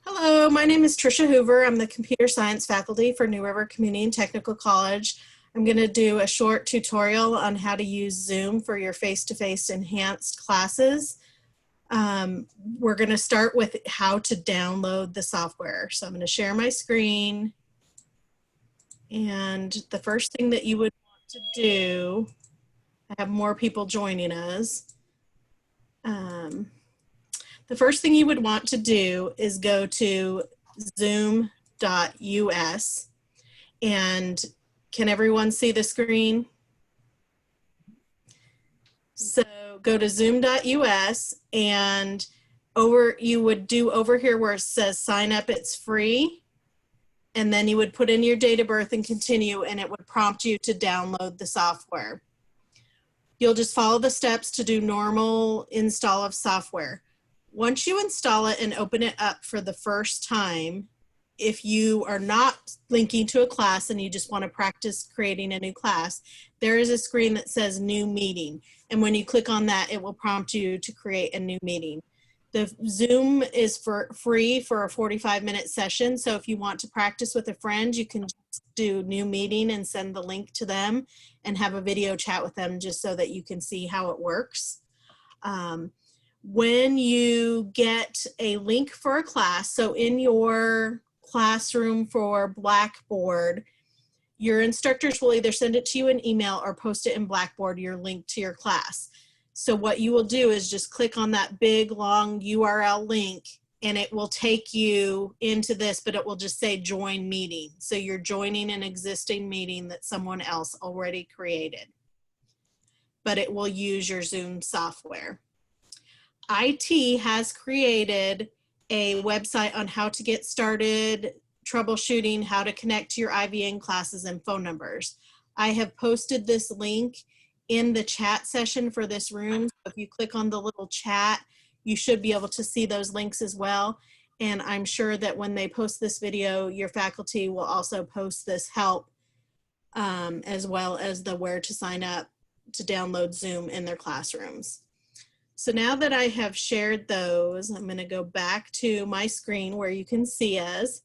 Hello, my name is Trisha Hoover. I'm the computer science faculty for New River Community and Technical College. I'm going to do a short tutorial on how to use Zoom for your face-to-face enhanced classes. We're going to start with how to download the software. So I'm going to share my screen. And the first thing that you would want to do, I have more people joining us. The first thing you would want to do is go to zoom.us. And can everyone see the screen? So go to zoom.us and you would do over here where it says sign up, it's free. And then you would put in your date of birth and continue, and it would prompt you to download the software. You'll just follow the steps to do normal install of software. Once you install it and open it up for the first time, if you are not linking to a class and you just want to practice creating a new class, there is a screen that says new meeting. And when you click on that, it will prompt you to create a new meeting. The Zoom is free for a 45-minute session. So if you want to practice with a friend, you can just do new meeting and send the link to them and have a video chat with them just so that you can see how it works. When you get a link for a class, so in your classroom for Blackboard, your instructors will either send it to you in email or post it in Blackboard, your link to your class. So what you will do is just click on that big long URL link and it will take you into this, but it will just say join meeting. So you're joining an existing meeting that someone else already created, but it will use your Zoom software. IT has created a website on how to get started troubleshooting, how to connect to your IVN classes and phone numbers. I have posted this link in the chat session for this room. So if you click on the little chat, you should be able to see those links as well. And I'm sure that when they post this video, your faculty will also post this help as well as the where to sign up to download Zoom in their classrooms. So now that I have shared those, I'm going to go back to my screen where you can see us.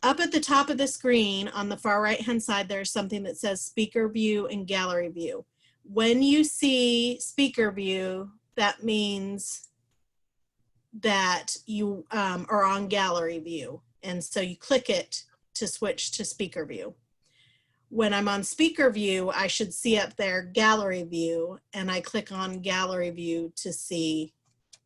Up at the top of the screen on the far right hand side, there's something that says speaker view and gallery view. When you see speaker view, that means that you are on gallery view. And so you click it to switch to speaker view. When I'm on speaker view, I should see up there gallery view, and I click on gallery view to see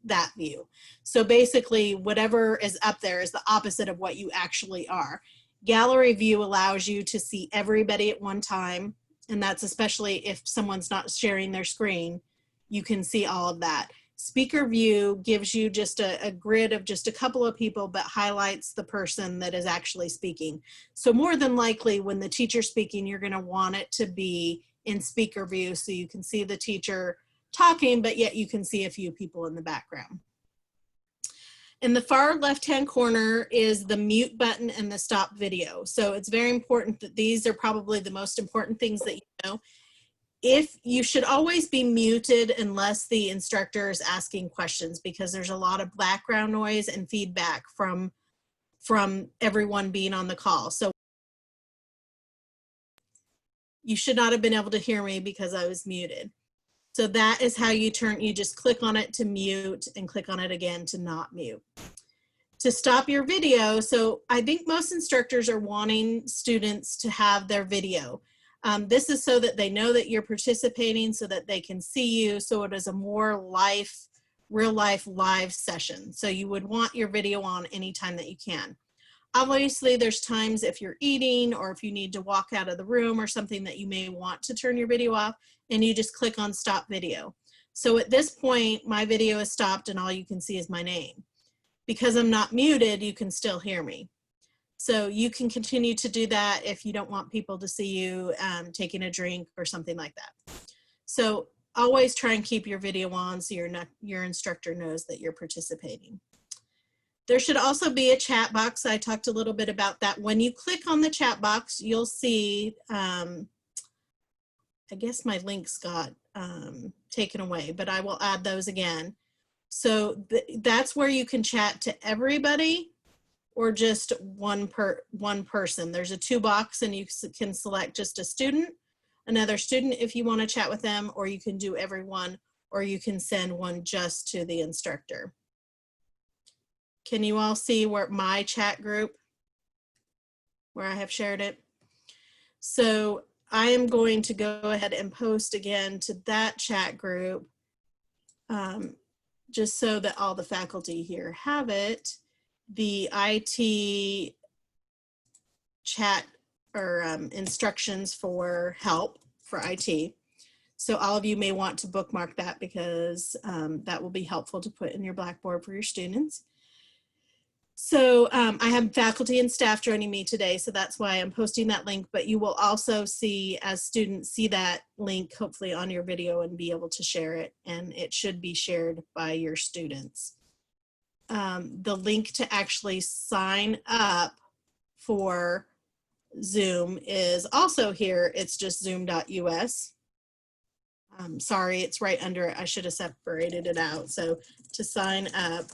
that view. So basically whatever is up there is the opposite of what you actually are. Gallery view allows you to see everybody at one time, and that's especially if someone's not sharing their screen, you can see all of that. Speaker view gives you just a grid of just a couple of people, but highlights the person that is actually speaking. So more than likely when the teacher's speaking, you're going to want it to be in speaker view so you can see the teacher talking, but yet you can see a few people in the background. In the far left-hand corner is the mute button and the stop video. So it's very important that these are probably the most important things that you know. If you should always be muted unless the instructor is asking questions, because there's a lot of background noise and feedback from everyone being on the call. So you should not have been able to hear me because I was muted. So that is how you just click on it to mute and click on it again to not mute. To stop your video, so I think most instructors are wanting students to have their video. This is so that they know that you're participating, so that they can see you, so it is a more real life live session. So you would want your video on anytime that you can. Obviously, there's times if you're eating or if you need to walk out of the room or something that you may want to turn your video off, and you just click on stop video. So at this point, my video is stopped and all you can see is my name. Because I'm not muted, you can still hear me. So you can continue to do that if you don't want people to see you taking a drink or something like that. So always try and keep your video on so your instructor knows that you're participating. There should also be a chat box. I talked a little bit about that. When you click on the chat box, you'll see, I guess my links got taken away, but I will add those again. So that's where you can chat to everybody. or just one person. There's a 2 box and you can select just a student, another student if you want to chat with them, or you can do everyone, or you can send one just to the instructor. Can you all see where my chat group, where I have shared it? So I am going to go ahead and post again to that chat group, just so that all the faculty here have it. The IT chat or instructions for help for IT. So all of you may want to bookmark that because that will be helpful to put in your Blackboard for your students. So I have faculty and staff joining me today, so that's why I'm posting that link, but you will also see, as students see that link, hopefully on your video, and be able to share it, and it should be shared by your students. The link to actually sign up for Zoom is also here. It's just zoom.us. Sorry, it's right under it. I should have separated it out. So to sign up,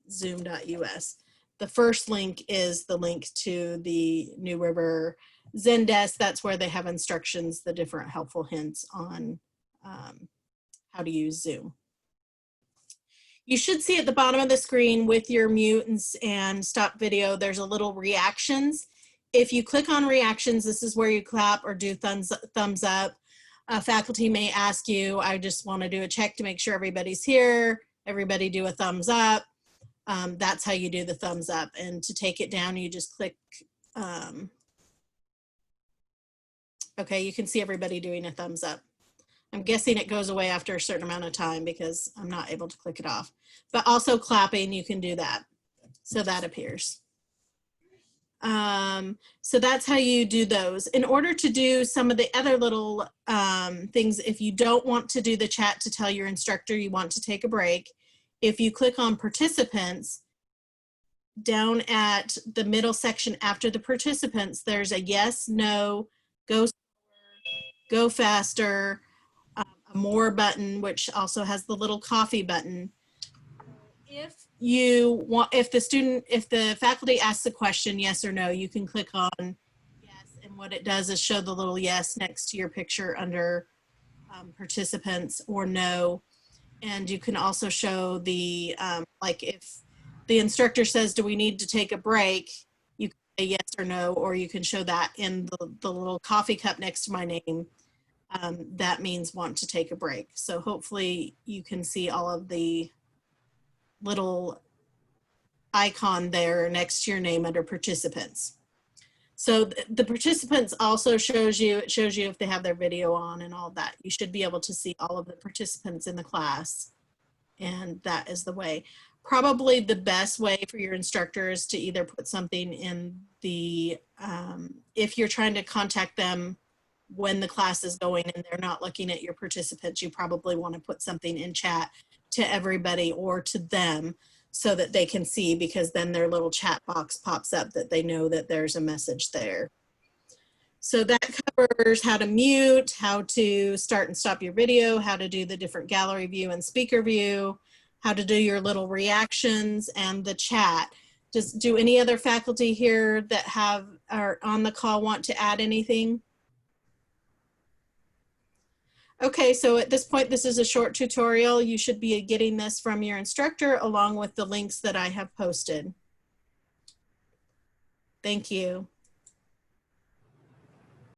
zoom.us. The first link is the link to the New River Zendesk. That's where they have instructions, the different helpful hints on how to use Zoom. You should see at the bottom of the screen with your mute and stop video, there's a little reactions. If you click on reactions, this is where you clap or do thumbs up. Faculty may ask you, I just want to do a check to make sure everybody's here. Everybody do a thumbs up. That's how you do the thumbs up. And to take it down, you just click. Okay, you can see everybody doing a thumbs up. I'm guessing it goes away after a certain amount of time because I'm not able to click it off. But also clapping, you can do that. So that appears. So that's how you do those. In order to do some of the other little things, if you don't want to do the chat to tell your instructor you want to take a break, if you click on participants, down at the middle section after the participants, there's a yes, no, go slower, go faster, a more button, which also has the little coffee button. If you want, if the faculty asks a question, yes or no, you can click on yes, and what it does is show the little yes next to your picture under participants, or no. And you can also show the, like if the instructor says, do we need to take a break? You can say yes or no, or you can show that in the little coffee cup next to my name. That means want to take a break. So hopefully you can see all of the little icon there next to your name under participants. So the participants also shows you, it shows you if they have their video on and all that. You should be able to see all of the participants in the class, and that is the way. Probably the best way for your instructors to either put something in the, if you're trying to contact them when the class is going and they're not looking at your participants, you probably want to put something in chat to everybody or to them so that they can see, because then their little chat box pops up that they know that there's a message there. So that covers how to mute, how to start and stop your video, how to do the different gallery view and speaker view, how to do your little reactions and the chat. Do any other faculty here that are on the call want to add anything? Okay, so at this point, this is a short tutorial. You should be getting this from your instructor along with the links that I have posted. Thank you.